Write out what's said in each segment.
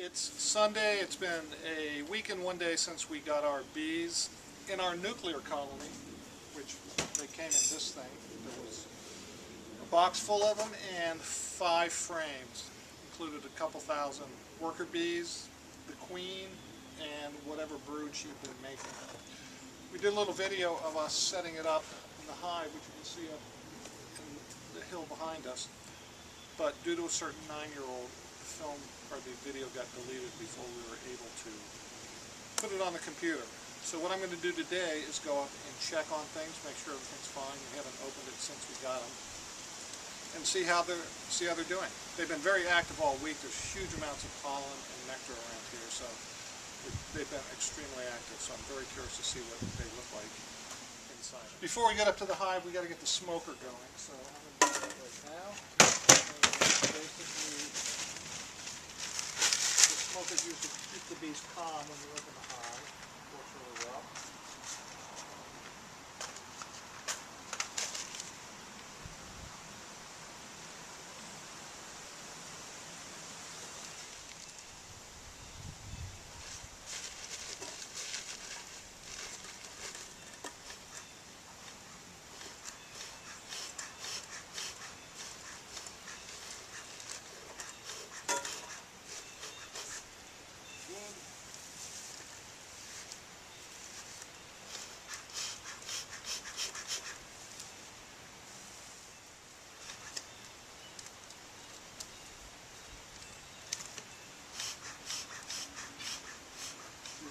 It's Sunday. It's been a week and 1 day since we got our bees in our nuclear colony, which they came in this thing. There was a box full of them and 5 frames. Included a couple thousand worker bees, the queen, and whatever brood she'd been making. We did a little video of us setting it up in the hive, which you can see up in the hill behind us. But due to a certain 9-year-old, the film or the video got deleted before we were able to put it on the computer. So what I'm going to do today is go up and check on things, make sure everything's fine. We haven't opened it since we got them, and see how they're doing. They've been very active all week. There's huge amounts of pollen and nectar around here, so they've been extremely active. So I'm very curious to see what they look like inside. Before we get up to the hive, we got to get the smoker going. So I'm going to do that right now. Basically, the smokers used to keep the bees calm when you open the hive. Works really well.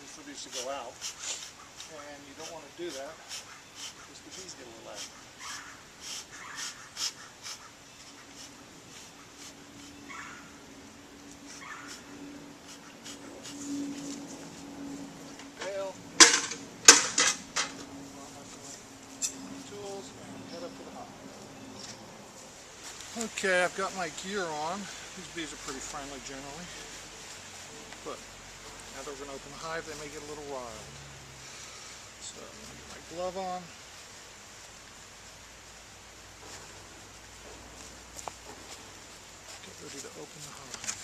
For these to go out, and you don't want to do that because the bees get a little active. Pail, tools, and head up to the hive. Okay, I've got my gear on. These bees are pretty friendly generally, but now that we're going to open the hive, they may get a little riled. So I'm going to get my glove on. Get ready to open the hive.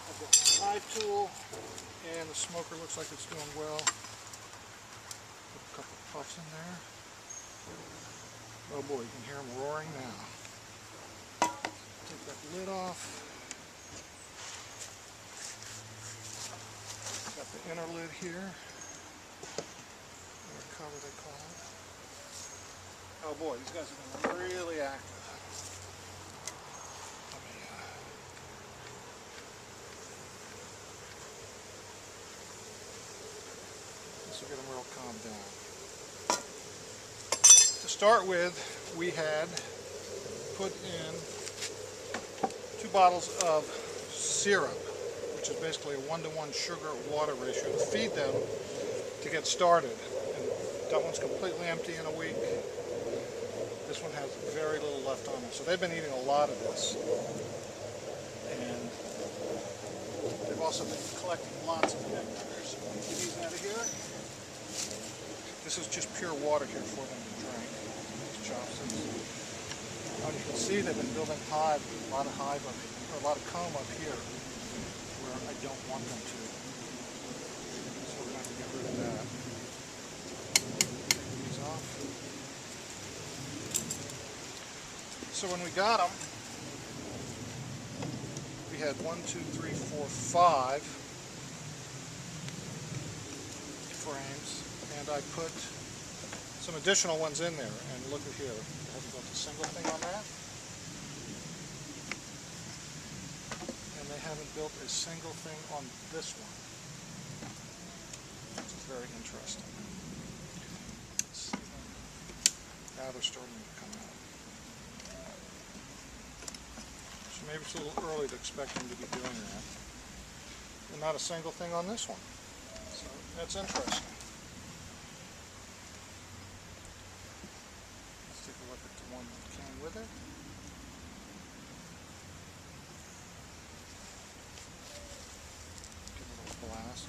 I've got my hive tool, and the smoker looks like it's doing well. Put a couple of puffs in there. Oh boy, you can hear them roaring now. Take that lid off. Got the inner lid here. Inner cover they call it. Oh boy, these guys have been really active. This will get them real calmed down. To start with, we had put in 2 bottles of syrup, which is basically a 1-to-1 sugar-water ratio to feed them to get started. And that one's completely empty in a week. This one has very little left on it. So they've been eating a lot of this. And they've also been collecting lots of nectar. So let me get these out of here. This is just pure water here for them to drink. These chopsticks. You can see they've been building hive, a lot of hive up here, or a lot of comb up here where I don't want them to. So we're going to have to get rid of that. Take these off. So when we got them, we had 1, 2, 3, 4, 5 frames, and I put some additional ones in there, and look at here. I haven't built a single thing on that. And they haven't built a single thing on this one. Which is very interesting. Let's see. Now they're starting to come out. So maybe it's a little early to expect them to be doing that. And not a single thing on this one. So that's interesting. Take a look at the one that came with it. Give it a little blast.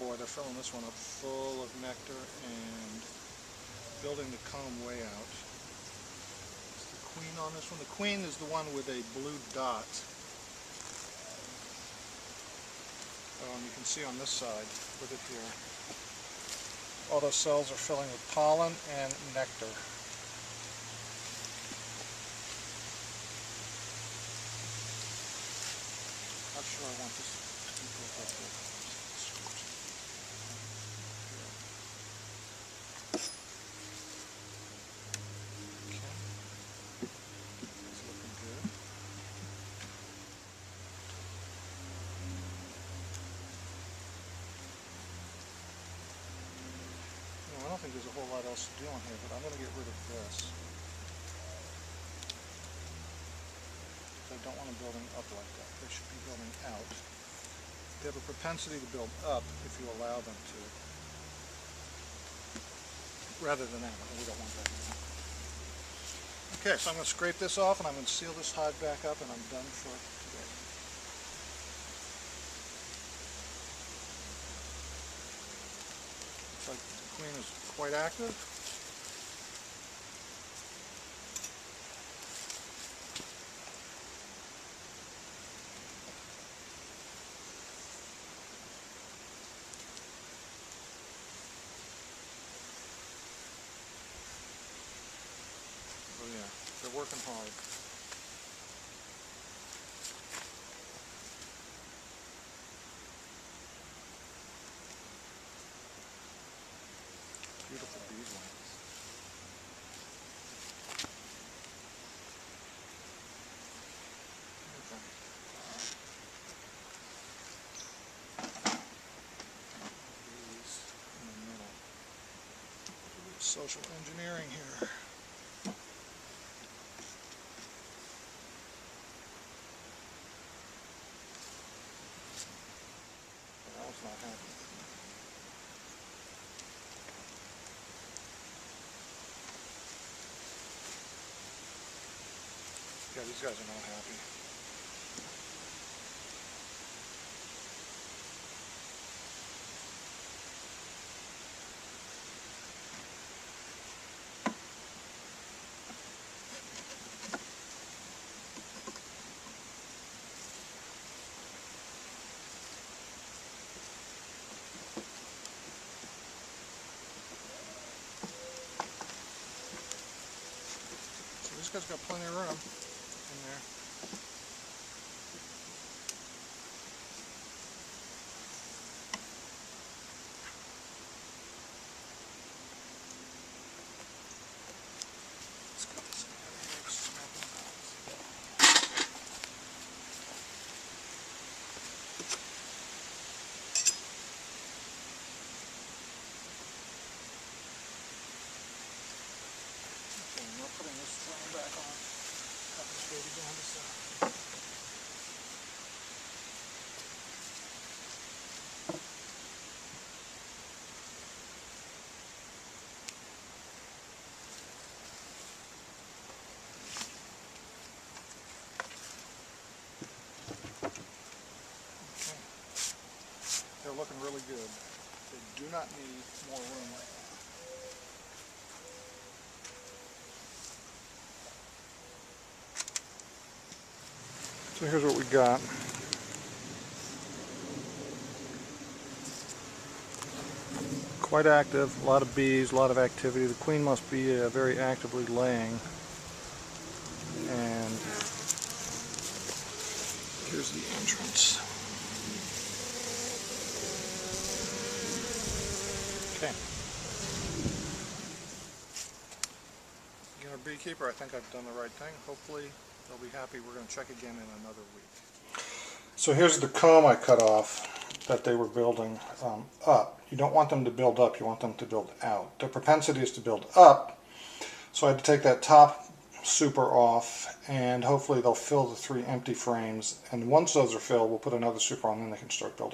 boy, they're filling this one up full of nectar and building the comb way out. Is the queen on this one? The queen is the one with a blue dot. And you can see on this side, with it here, all those cells are filling with pollen and nectar. Not sure I want this to go up there. I don't think there's a whole lot else to do on here, but I'm going to get rid of this. I don't want them building up like that. They should be building out. They have a propensity to build up if you allow them to, rather than out, and we don't want that. Okay, so I'm going to scrape this off and I'm going to seal this hive back up and I'm done for today. Looks like the queen is quite active. Oh yeah, they're working hard. Beautiful beeswax. Bees in the middle. Social engineering here. Not happy. Yeah, these guys are not happy. This guy's got plenty of room in there. Let's get this in I'm not putting this frame back on. Have this baby down the side. Okay. They're looking really good. They do not need more room right now. So here's what we got. Quite active, a lot of bees, a lot of activity. The queen must be very actively laying. And here's the entrance. Okay. Beginner beekeeper, I think I've done the right thing. Hopefully they'll be happy. We're going to check again in another week. So here's the comb I cut off that they were building up. You don't want them to build up, you want them to build out. Their propensity is to build up, so I had to take that top super off, and hopefully they'll fill the 3 empty frames, and once those are filled we'll put another super on and then they can start building.